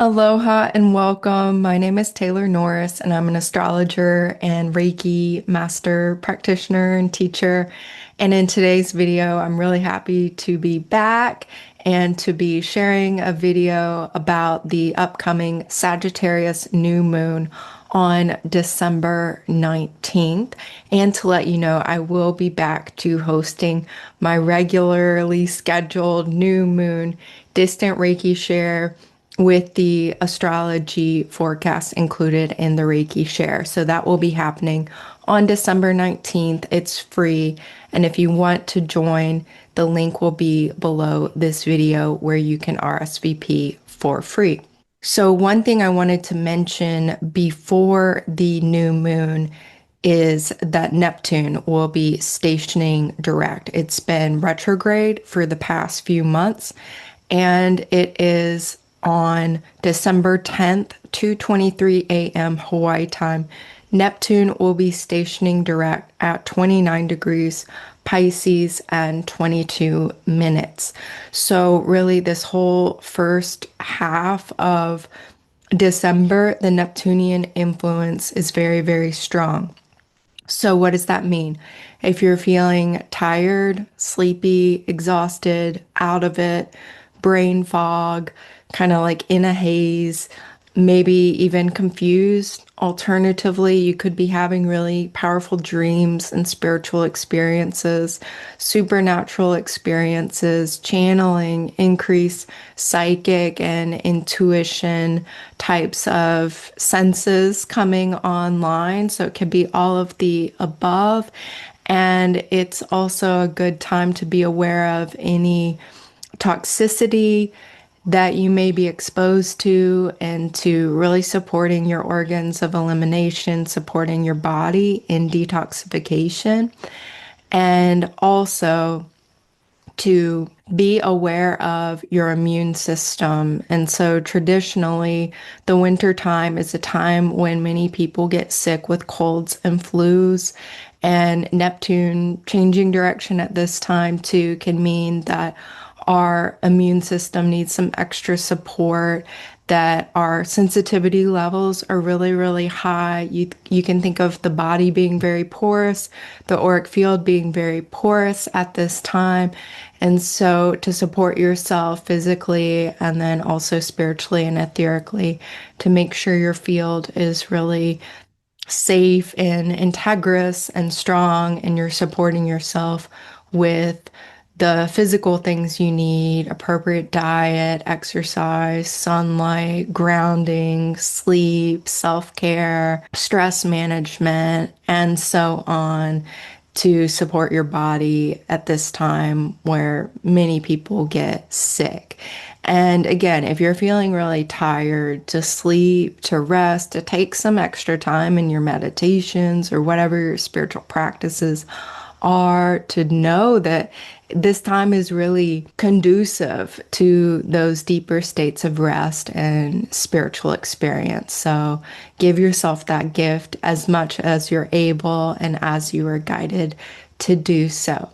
Aloha and welcome. My name is Taylor Norris, and I'm an astrologer and Reiki master practitioner and teacher. And in today's video, I'm really happy to be back and to be sharing a video about the upcoming Sagittarius new moon on December 19th. And to let you know, I will be back to hosting my regularly scheduled new moon distant Reiki share with the astrology forecast included in the Reiki share. So that will be happening on December 19th. It's free. And if you want to join, the link will be below this video where you can RSVP for free. So one thing I wanted to mention before the new moon is that Neptune will be stationing direct. It's been retrograde for the past few months, and it is on December 10th, 2:23 a.m. Hawaii time. Neptune will be stationing direct at 29 degrees Pisces and 22 minutes. So really this whole first half of December, the Neptunian influence is very, very strong. So, what does that mean? If you're feeling tired, sleepy, exhausted, out of it, brain fog, kind of like in a haze, maybe even confused. Alternatively, you could be having really powerful dreams and spiritual experiences, supernatural experiences, channeling, increase psychic and intuition types of senses coming online. So it could be all of the above. And it's also a good time to be aware of any toxicity that you may be exposed to and to really supporting your organs of elimination, supporting your body in detoxification, and also to be aware of your immune system. And so traditionally, the winter time is a time when many people get sick with colds and flus. And Neptune changing direction at this time too can mean that our immune system needs some extra support, that our sensitivity levels are really, really high. You can think of the body being very porous, the auric field being very porous at this time. And so to support yourself physically and then also spiritually and etherically, to make sure your field is really safe and integrous and strong, and you're supporting yourself with the physical things you need: appropriate diet, exercise, sunlight, grounding, sleep, self-care, stress management, and so on, to support your body at this time where many people get sick. And again, if you're feeling really tired, to sleep, to rest, to take some extra time in your meditations or whatever your spiritual practices are, to know that this time is really conducive to those deeper states of rest and spiritual experience. So give yourself that gift as much as you're able and as you are guided to do so.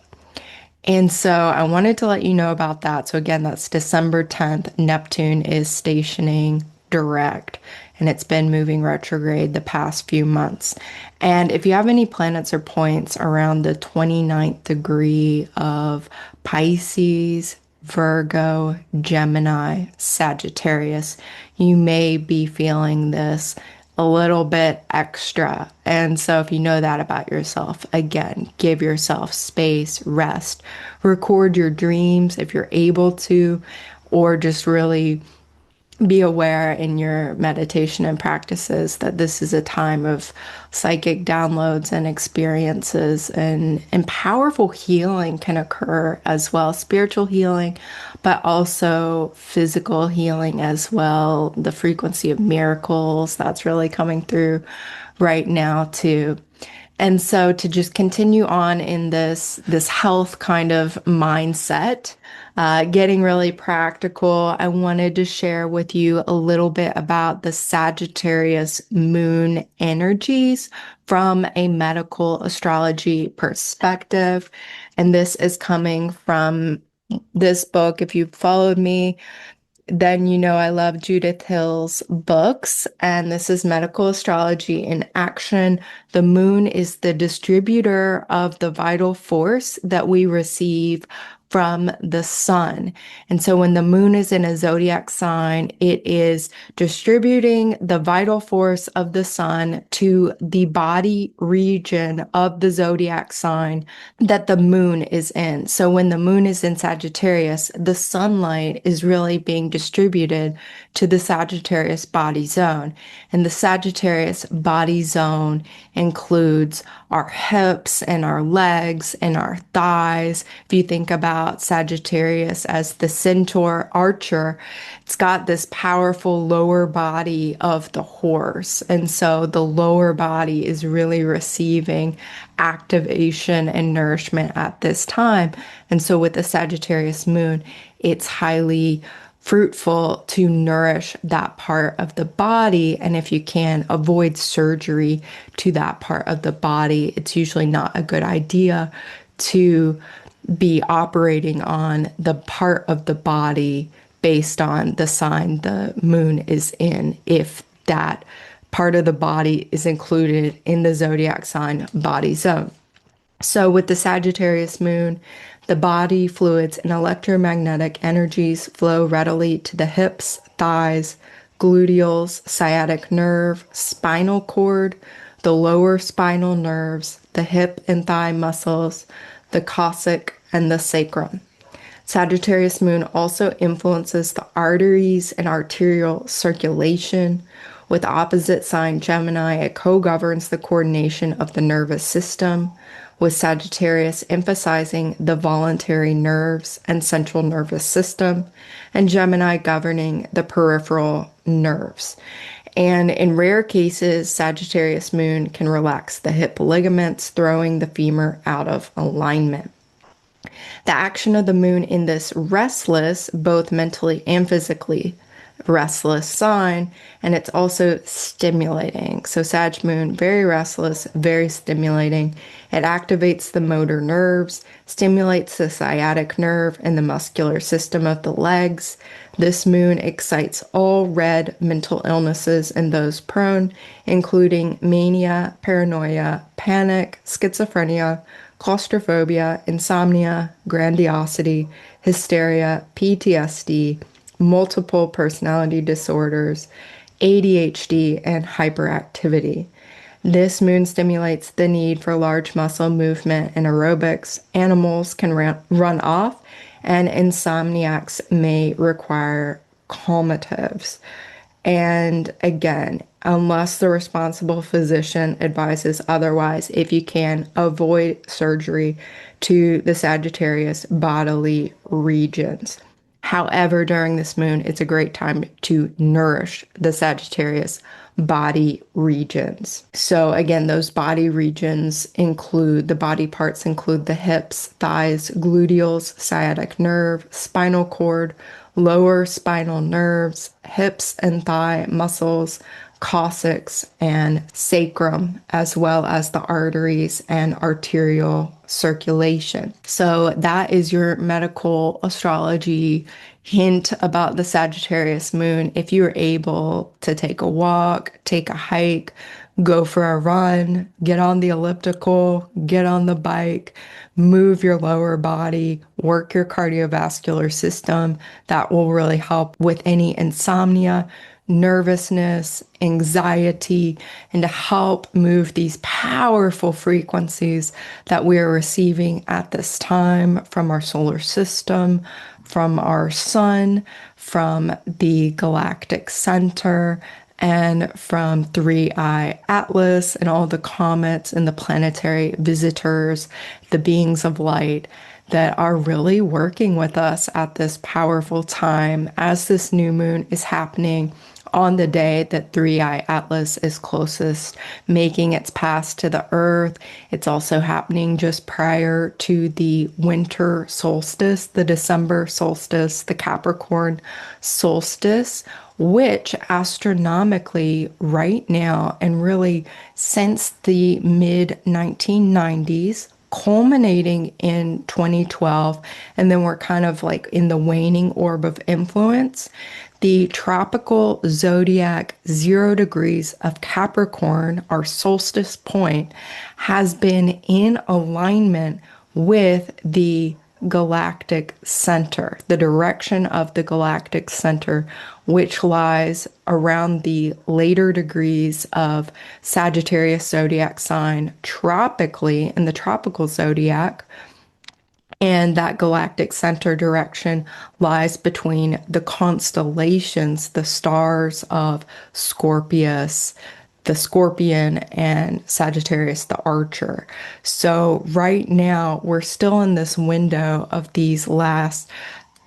And so I wanted to let you know about that. So again, that's December 10th. Neptune is stationing direct, and it's been moving retrograde the past few months. And if you have any planets or points around the 29th degree of Pisces, Virgo, Gemini, Sagittarius, you may be feeling this a little bit extra. And so if you know that about yourself, again, give yourself space, rest, record your dreams if you're able to, or just really be aware in your meditation and practices that this is a time of psychic downloads and experiences, and powerful healing can occur as well, spiritual healing, but also physical healing as well. The frequency of miracles, that's really coming through right now too. And so to just continue on in this health kind of mindset, getting really practical, I wanted to share with you a little bit about the Sagittarius moon energies from a medical astrology perspective. And this is coming from this book. If you've followed me then you know I love Judith Hill's books, and this is Medical Astrology in Action. The moon is the distributor of the vital force that we receive from the sun. And so when the moon is in a zodiac sign, it is distributing the vital force of the sun to the body region of the zodiac sign that the moon is in. So when the moon is in Sagittarius, the sunlight is really being distributed to the Sagittarius body zone. And the Sagittarius body zone includes our hips and our legs and our thighs. If you think about Sagittarius as the centaur archer, it's got this powerful lower body of the horse. And so the lower body is really receiving activation and nourishment at this time. And so with the Sagittarius moon, it's highly fruitful to nourish that part of the body. And if you can avoid surgery to that part of the body, it's usually not a good idea to be operating on the part of the body based on the sign the moon is in, if that part of the body is included in the zodiac sign body zone. So with the Sagittarius moon, the body fluids and electromagnetic energies flow readily to the hips, thighs, gluteals, sciatic nerve, spinal cord, the lower spinal nerves, the hip and thigh muscles, the coccyx, and the sacrum. Sagittarius moon also influences the arteries and arterial circulation. With opposite sign Gemini, it co-governs the coordination of the nervous system, with Sagittarius emphasizing the voluntary nerves and central nervous system, and Gemini governing the peripheral nerves. And in rare cases, Sagittarius moon can relax the hip ligaments, throwing the femur out of alignment. The action of the moon in this restless, both mentally and physically restless sign, and it's also stimulating. So Sag moon, very restless, very stimulating. It activates the motor nerves, stimulates the sciatic nerve and the muscular system of the legs. This moon excites all red mental illnesses and those prone, including mania, paranoia, panic, schizophrenia, claustrophobia, insomnia, grandiosity, hysteria, PTSD, multiple personality disorders, ADHD, and hyperactivity. This moon stimulates the need for large muscle movement and aerobics. Animals can run off, and insomniacs may require calmatives. And again, unless the responsible physician advises otherwise, if you can, avoid surgery to the Sagittarius bodily regions. However, during this moon, it's a great time to nourish the Sagittarius body regions. So again, those body regions include, the body parts include the hips, thighs, gluteals, sciatic nerve, spinal cord, lower spinal nerves, hips and thigh muscles, coccyx, and sacrum, as well as the arteries and arterial circulation. So that is your medical astrology hint about the Sagittarius moon. If you're able to take a walk, take a hike, go for a run, get on the elliptical, get on the bike, move your lower body, work your cardiovascular system, that will really help with any insomnia, nervousness, anxiety, and to help move these powerful frequencies that we are receiving at this time from our solar system, from our sun, from the Galactic Center, and from 3i Atlas and all the comets and the planetary visitors, the beings of light that are really working with us at this powerful time as this new moon is happening on the day that 3i Atlas is closest, making its pass to the Earth. It's also happening just prior to the winter solstice, the December solstice, the Capricorn Solstice, which astronomically right now, and really since the mid 1990s, culminating in 2012, and then we're kind of like in the waning orb of influence. The tropical zodiac 0 degrees of Capricorn, our solstice point, has been in alignment with the galactic center, the direction of the galactic center, which lies around the later degrees of Sagittarius zodiac sign tropically in the tropical zodiac. And that galactic center direction lies between the constellations, the stars of Scorpius, the Scorpion, and Sagittarius, the Archer. So, right now, we're still in this window of these last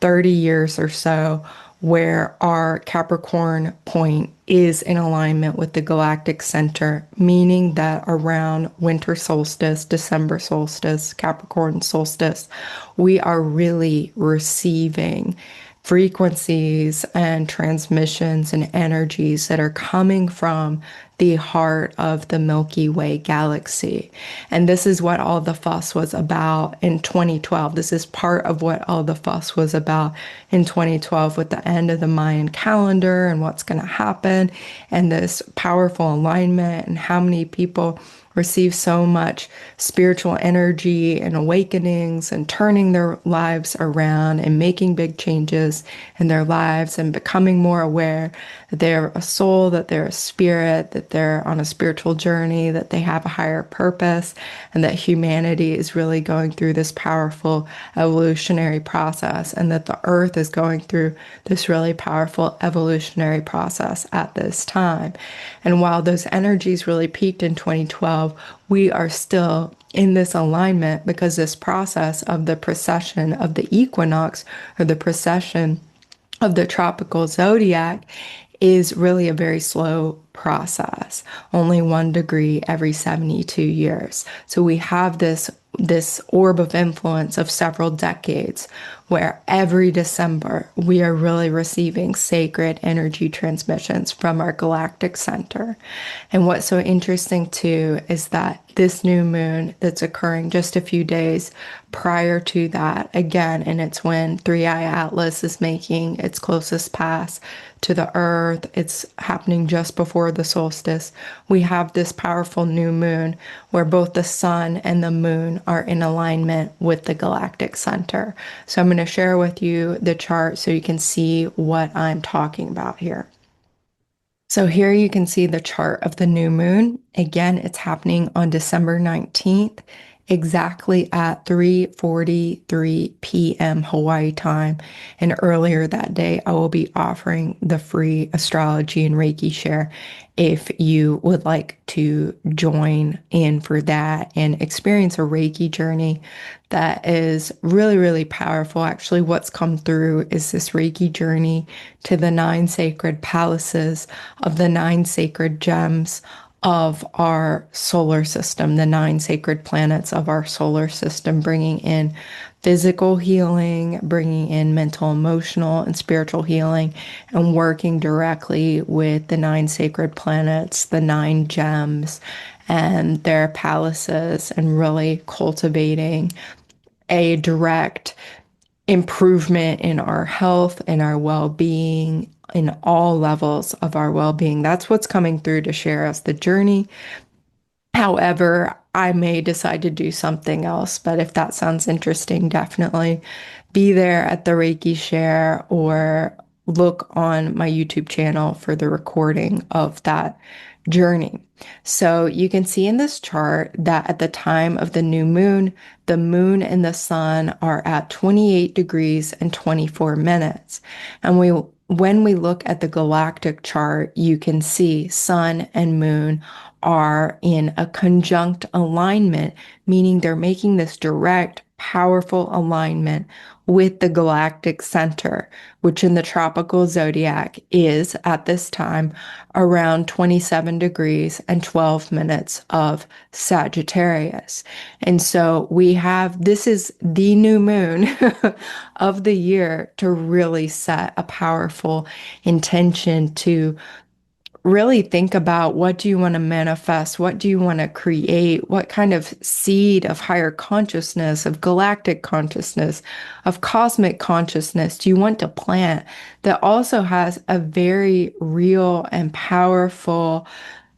30 years or so where our Capricorn point is in alignment with the galactic center, meaning that around winter solstice, December solstice, Capricorn solstice, we are really receiving frequencies and transmissions and energies that are coming from the heart of the Milky Way Galaxy. And this is what all the fuss was about in 2012. This is part of what all the fuss was about in 2012 with the end of the Mayan calendar and what's going to happen and this powerful alignment and how many people receive so much spiritual energy and awakenings and turning their lives around and making big changes in their lives and becoming more aware that they're a soul, that they're a spirit, that they're on a spiritual journey, that they have a higher purpose, and that humanity is really going through this powerful evolutionary process, and that the earth is going through this really powerful evolutionary process at this time. And while those energies really peaked in 2012, we are still in this alignment because this process of the precession of the equinox or the precession of the tropical zodiac is really a very slow process, only 1 degree every 72 years. So we have this orb of influence of several decades where every December we are really receiving sacred energy transmissions from our galactic center. And what's so interesting too is that this new moon that's occurring just a few days prior to that, again, and it's when Three Eye Atlas is making its closest pass to the earth. It's happening just before the solstice. We have this powerful new moon where both the sun and the moon are in alignment with the galactic center. So I'm going to share with you the chart so you can see what I'm talking about here. So here you can see the chart of the new moon. Again, it's happening on December 19th, exactly at 3:43 p.m. Hawaii time. And earlier that day, I will be offering the free astrology and Reiki share if you would like to join in for that and experience a Reiki journey that is really, really powerful. Actually, what's come through is this Reiki journey to the 9 sacred palaces of the 9 sacred gems of our solar system, the 9 sacred planets of our solar system, bringing in physical healing, bringing in mental, emotional, and spiritual healing, and working directly with the 9 sacred planets, the 9 gems, and their palaces, and really cultivating a direct improvement in our health and our well-being in all levels of our well-being. That's what's coming through to share us the journey. However, I may decide to do something else, but if that sounds interesting, definitely be there at the Reiki share or look on my YouTube channel for the recording of that journey. So you can see in this chart that at the time of the new moon, the moon and the sun are at 28 degrees and 24 minutes. And when we look at the galactic chart, you can see sun and moon are in a conjunct alignment, meaning they're making this direct, powerful alignment with the galactic center, which in the tropical zodiac is at this time around 27 degrees and 12 minutes of Sagittarius. And so this is the new moon of the year to really set a powerful intention to really think about, what do you want to manifest? What do you want to create? What kind of seed of higher consciousness, of galactic consciousness, of cosmic consciousness do you want to plant that also has a very real and powerful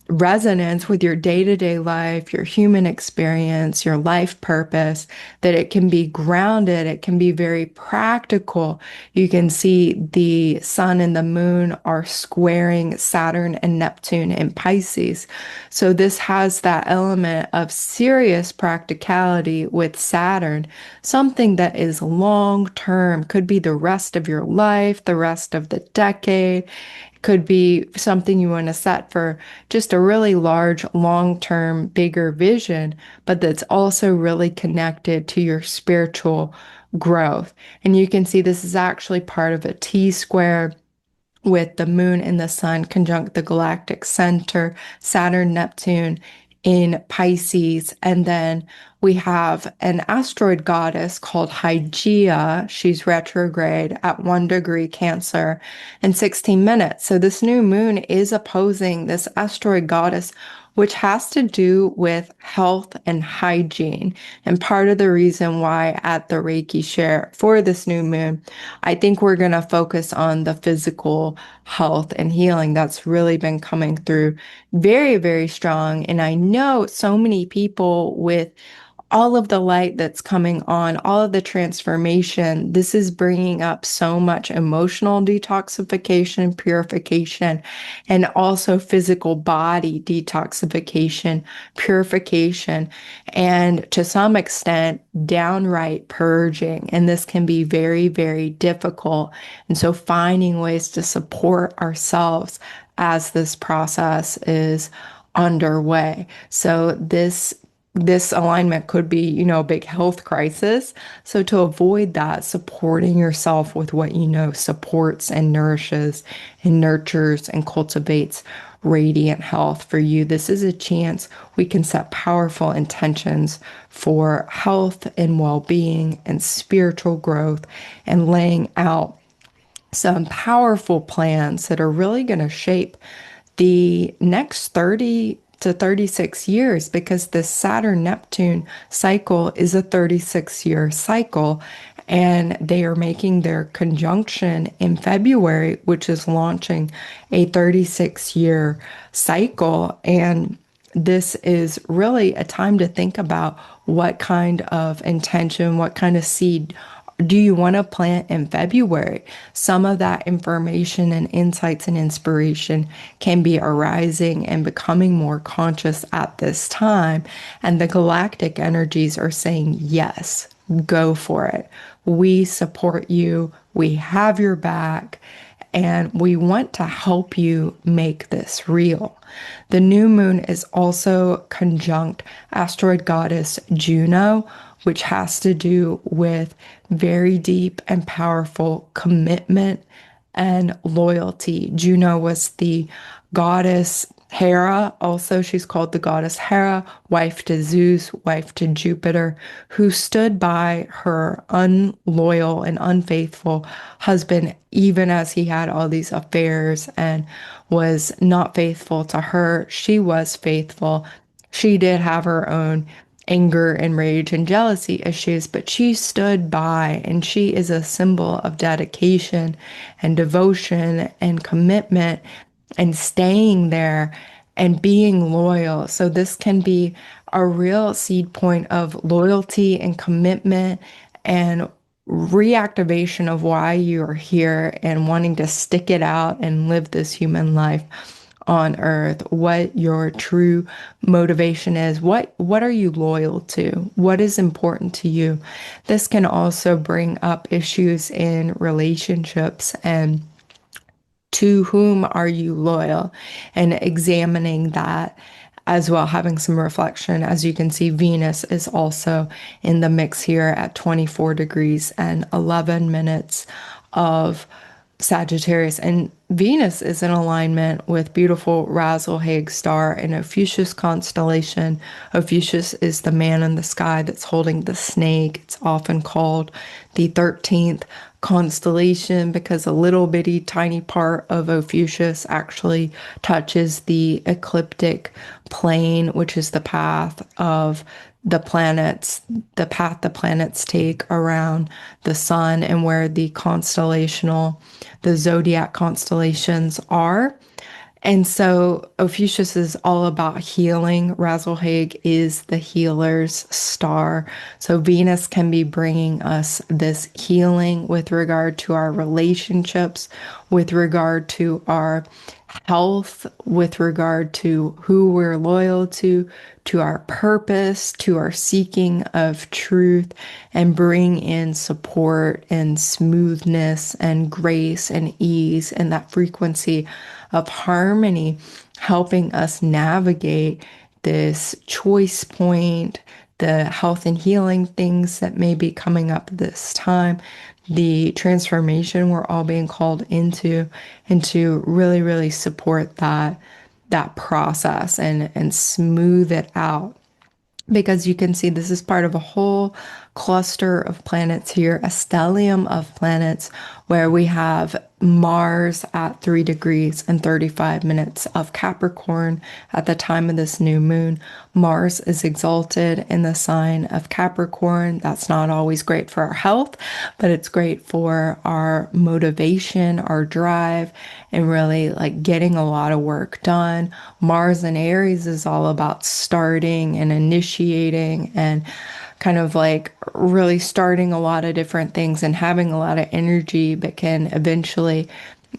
resonance with your day-to-day life, your human experience, your life purpose, that it can be grounded, it can be very practical. You can see the sun and the moon are squaring Saturn and Neptune in Pisces. So this has that element of serious practicality with Saturn, something that is long term, could be the rest of your life, the rest of the decade. Could be something you want to set for just a really large, long-term, bigger vision, but that's also really connected to your spiritual growth. And you can see this is actually part of a T square with the moon and the sun conjunct the galactic center, Saturn, Neptune in Pisces. And then we have an asteroid goddess called Hygeia. She's retrograde at 1 degree Cancer in 16 minutes. So this new moon is opposing this asteroid goddess, which has to do with health and hygiene. And part of the reason why at the Reiki share for this new moon, I think we're going to focus on the physical health and healing. That's really been coming through very, very strong. And I know so many people with all of the light that's coming on, all of the transformation, this is bringing up so much emotional detoxification, purification, and also physical body detoxification, purification, and to some extent, downright purging. And this can be very, very difficult. And so finding ways to support ourselves as this process is underway. So this alignment could be, a big health crisis. So to avoid that, supporting yourself with what supports and nourishes and nurtures and cultivates radiant health for you. This is a chance we can set powerful intentions for health and well-being and spiritual growth, and laying out some powerful plans that are really going to shape the next 30 to 36 years, because the Saturn Neptune cycle is a 36-year cycle, and they are making their conjunction in February, which is launching a 36-year cycle. And this is really a time to think about what kind of intention, what kind of seed do you want to plant in February? Some of that information and insights and inspiration can be arising and becoming more conscious at this time. And the galactic energies are saying, yes, go for it. We support you. We have your back. And we want to help you make this real. The new moon is also conjunct asteroid goddess Juno, which has to do with very deep and powerful commitment and loyalty. Juno was the goddess Hera. Also, she's called the goddess Hera, wife to Zeus, wife to Jupiter, who stood by her unloyal and unfaithful husband, even as he had all these affairs and was not faithful to her. She was faithful. She did have her own anger and rage and jealousy issues, but she stood by, and she is a symbol of dedication and devotion and commitment and staying there and being loyal. So this can be a real seed point of loyalty and commitment and reactivation of why you are here and wanting to stick it out and live this human life on earth, what your true motivation is. What are you loyal to? What is important to you? This can also bring up issues in relationships, and to whom are you loyal, and examining that as well, having some reflection. As you can see, Venus is also in the mix here at 24 degrees and 11 minutes of Sagittarius. And Venus is in alignment with beautiful Razel Hague star in Ophiuchus constellation. Ophiuchus is the man in the sky that's holding the snake. It's often called the 13th constellation because a little bitty tiny part of Ophiuchus actually touches the ecliptic plane, which is the path of the planets, the path the planets take around the sun and where the zodiac constellations are. And so Ophiuchus is all about healing. Razzlehag is the healer's star. So Venus can be bringing us this healing with regard to our relationships, with regard to our health, with regard to who we're loyal to our purpose, to our seeking of truth, and bring in support and smoothness and grace and ease and that frequency of harmony, helping us navigate this choice point, the health and healing things that may be coming up this time, the transformation we're all being called into, and to really, really support that process and smooth it out. Because you can see this is part of a whole cluster of planets here, a stellium of planets, where we have Mars at 3 degrees and 35 minutes of Capricorn at the time of this new moon. Mars is exalted in the sign of Capricorn. That's not always great for our health, but it's great for our motivation, our drive, and really like getting a lot of work done. Mars in Aries is all about starting and initiating and kind of like really starting a lot of different things and having a lot of energy, but can eventually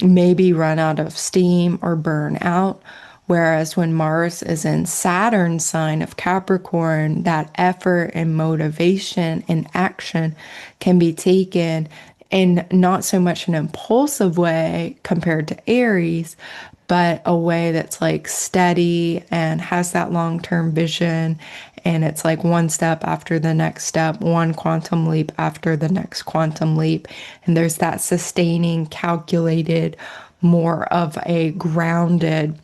maybe run out of steam or burn out. Whereas when Mars is in Saturn's sign of Capricorn, that effort and motivation and action can be taken in not so much an impulsive way compared to Aries, but a way that's like steady and has that long-term vision. And it's like one step after the next step, one quantum leap after the next quantum leap. And there's that sustaining, calculated, more of a grounded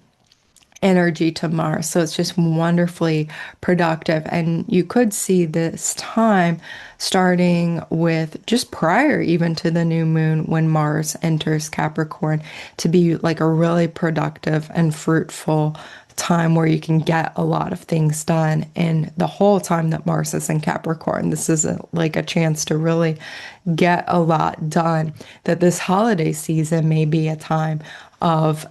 energy to Mars. So it's just wonderfully productive. And you could see this time starting with just prior even to the new moon when Mars enters Capricorn to be like a really productive and fruitful time where you can get a lot of things done. And the whole time that Mars is in Capricorn, this is like a chance to really get a lot done. That this holiday season may be a time of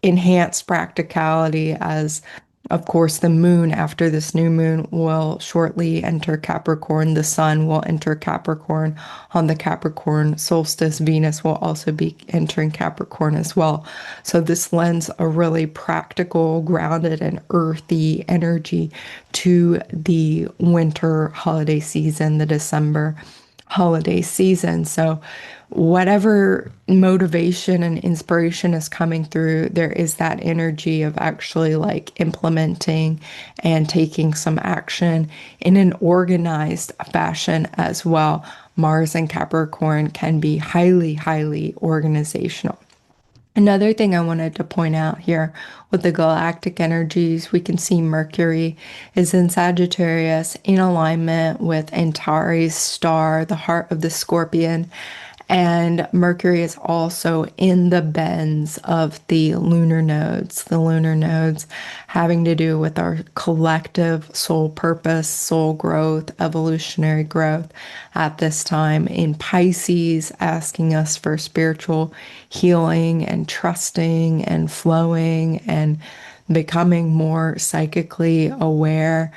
enhanced practicality, as of course the moon after this new moon will shortly enter Capricorn. The sun will enter Capricorn on the Capricorn solstice. Venus will also be entering Capricorn as well. So this lends a really practical, grounded, and earthy energy to the winter holiday season, the December holiday season. So whatever motivation and inspiration is coming through, there is that energy of actually like implementing and taking some action in an organized fashion as well. Mars and Capricorn can be highly, highly organizational. Another thing I wanted to point out here with the galactic energies, we can see Mercury is in Sagittarius in alignment with Antares star, the heart of the Scorpion. And Mercury is also in the bends of the lunar nodes having to do with our collective soul purpose, soul growth, evolutionary growth at this time in Pisces, asking us for spiritual healing and trusting and flowing and becoming more psychically aware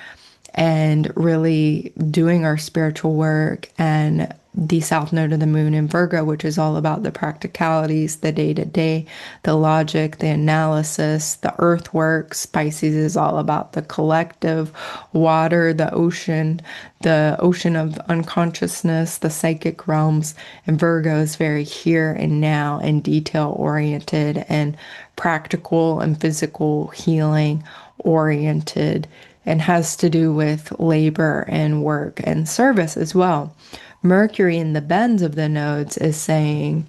and really doing our spiritual work. And the south node of the moon in Virgo, which is all about the practicalities, the day-to-day, the logic, the analysis, the earthworks. Pisces is all about the collective, water, the ocean of unconsciousness, the psychic realms. And Virgo is very here and now and detail oriented and practical and physical healing oriented, and has to do with labor and work and service as well. Mercury in the bends of the nodes is saying,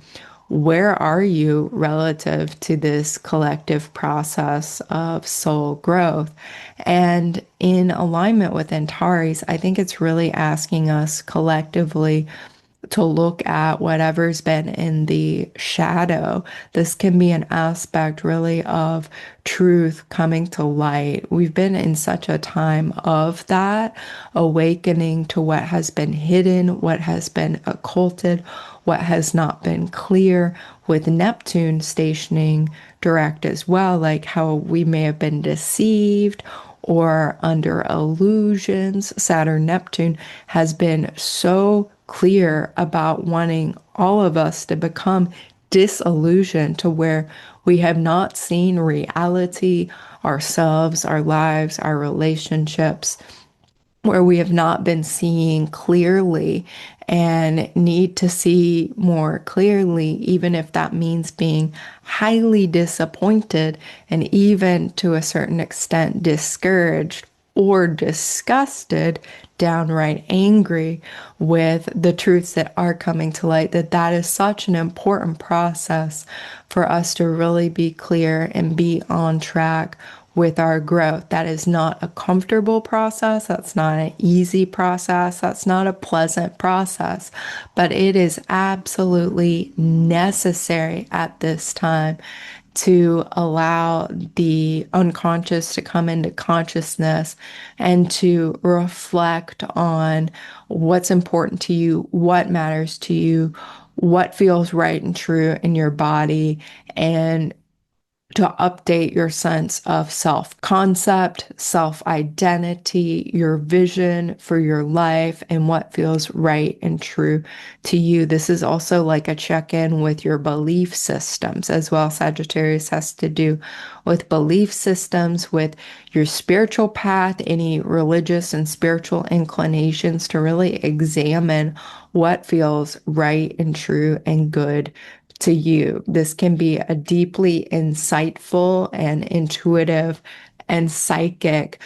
where are you relative to this collective process of soul growth? And in alignment with Antares, I think it's really asking us collectively to look at whatever's been in the shadow. This can be an aspect really of truth coming to light. We've been in such a time of that, awakening to what has been hidden, what has been occulted, what has not been clear, with Neptune stationing direct as well, like how we may have been deceived or under illusions. Saturn Neptune has been so clear about wanting all of us to become disillusioned to where we have not seen reality, ourselves, our lives, our relationships, where we have not been seeing clearly and need to see more clearly, even if that means being highly disappointed and even to a certain extent discouraged or disgusted, downright angry with the truths that are coming to light, that is such an important process for us to really be clear and be on track with our growth. That is not a comfortable process. That's not an easy process. That's not a pleasant process, but it is absolutely necessary at this time to allow the unconscious to come into consciousness and to reflect on what's important to you, what matters to you, what feels right and true in your body, and to update your sense of self concept, self identity, your vision for your life, and what feels right and true to you. This is also like a check in with your belief systems as well. Sagittarius has to do with belief systems, with your spiritual path, any religious and spiritual inclinations, to really examine what feels right and true and good to you. This can be a deeply insightful and intuitive and psychic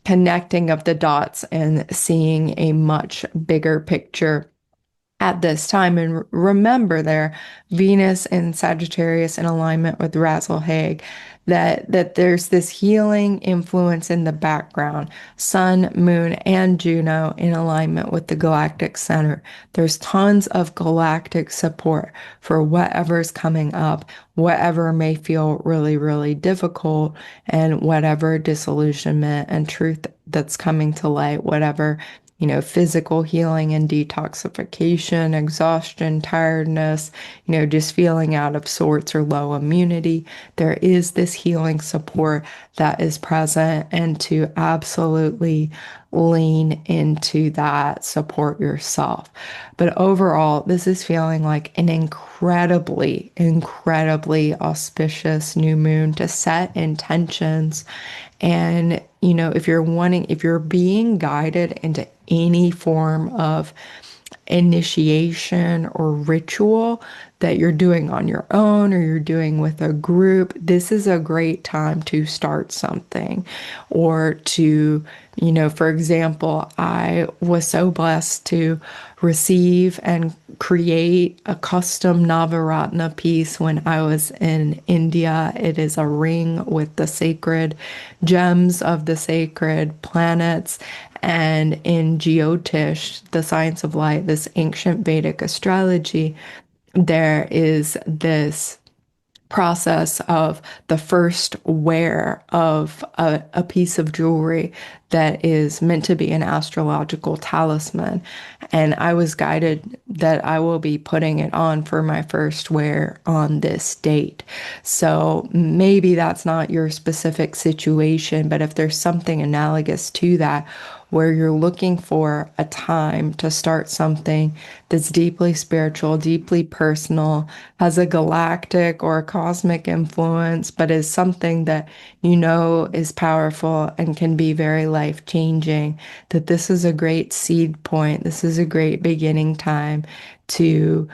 connecting of the dots and seeing a much bigger picture at this time. And remember there, Venus in Sagittarius in alignment with Razzle Hague, that there's this healing influence in the background. Sun, Moon, and Juno in alignment with the Galactic Center. There's tons of galactic support for whatever's coming up, whatever may feel really, really difficult, and whatever disillusionment and truth that's coming to light, whatever physical healing and detoxification, exhaustion, tiredness, just feeling out of sorts or low immunity. There is this healing support that is present, and to absolutely lean into that, support yourself. But overall, this is feeling like an incredibly, incredibly auspicious new moon to set intentions. And, if you're being guided into any form of initiation or ritual that you're doing on your own or you're doing with a group, this is a great time to start something. Or to, for example, I was so blessed to receive and create a custom Navaratna piece when I was in India. It is a ring with the sacred gems of the sacred planets. And in Jyotish, the science of light, this ancient Vedic astrology, there is this process of the first wear of a piece of jewelry that is meant to be an astrological talisman. And I was guided that I will be putting it on for my first wear on this date. So maybe that's not your specific situation, but if there's something analogous to that, where you're looking for a time to start something that's deeply spiritual, deeply personal, has a galactic or a cosmic influence, but is something that is powerful and can be very life-changing, that this is a great seed point. This is a great beginning time to,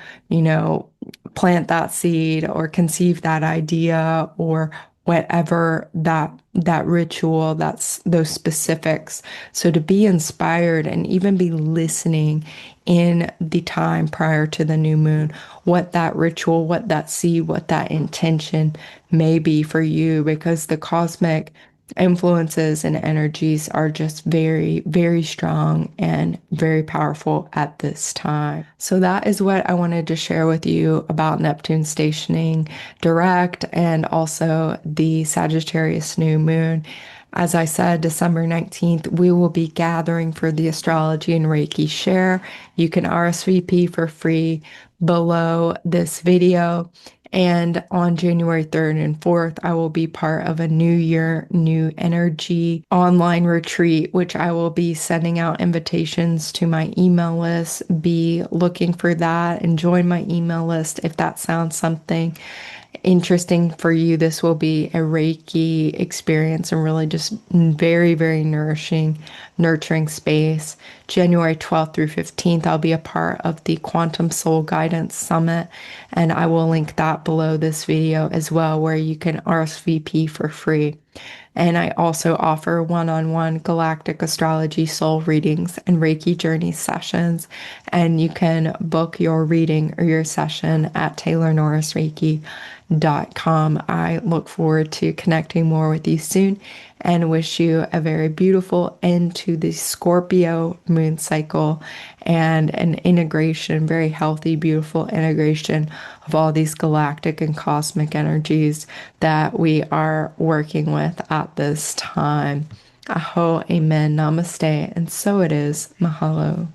plant that seed or conceive that idea or whatever that ritual, that's those specifics. So to be inspired and even be listening in the time prior to the new moon, what that ritual, what that seed, what that intention may be for you, because the cosmic influences and energies are just very, very strong and very powerful at this time. So that is what I wanted to share with you about Neptune stationing direct and also the Sagittarius new moon. As I said, December 19th, we will be gathering for the Astrology and Reiki Share. You can RSVP for free below this video. And on January 3rd and 4th, I will be part of a New Year, New Energy online retreat, which I will be sending out invitations to my email list. Be looking for that and join my email list if that sounds something interesting for you. This will be a Reiki experience and really just very, very nourishing, nurturing space. January 12th through 15th, I'll be a part of the Quantum Soul Guidance Summit, and I will link that below this video as well, where you can RSVP for free. And I also offer one-on-one galactic astrology soul readings and Reiki journey sessions. And you can book your reading or your session at taylornorrisreiki.com. I look forward to connecting more with you soon and wish you a very beautiful end to the Scorpio moon cycle and an integration, very healthy, beautiful integration of all these galactic and cosmic energies that we are working with at this time. Aho, amen, namaste, and so it is. Mahalo.